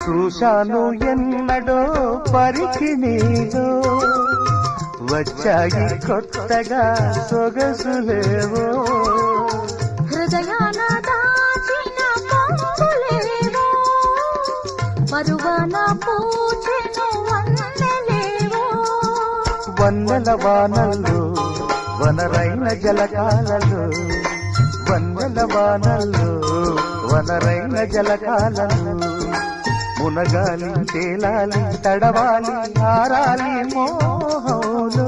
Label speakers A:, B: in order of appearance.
A: చూశాను ఎన్నడో పరికి నీలో వచ్చాయి కొత్తగా సొగసులేవో
B: హృదయాన దాచిన పంపులేవో పరువాన పూచెను వన్నెలేవో
A: వన్నెల వానల్లో వనరైన జలకాలలో వన్నెల వానల్లో వనరైన జలకాలలో మునగాలి తేలాలి తడవాలి ఆరాలి మోహంలో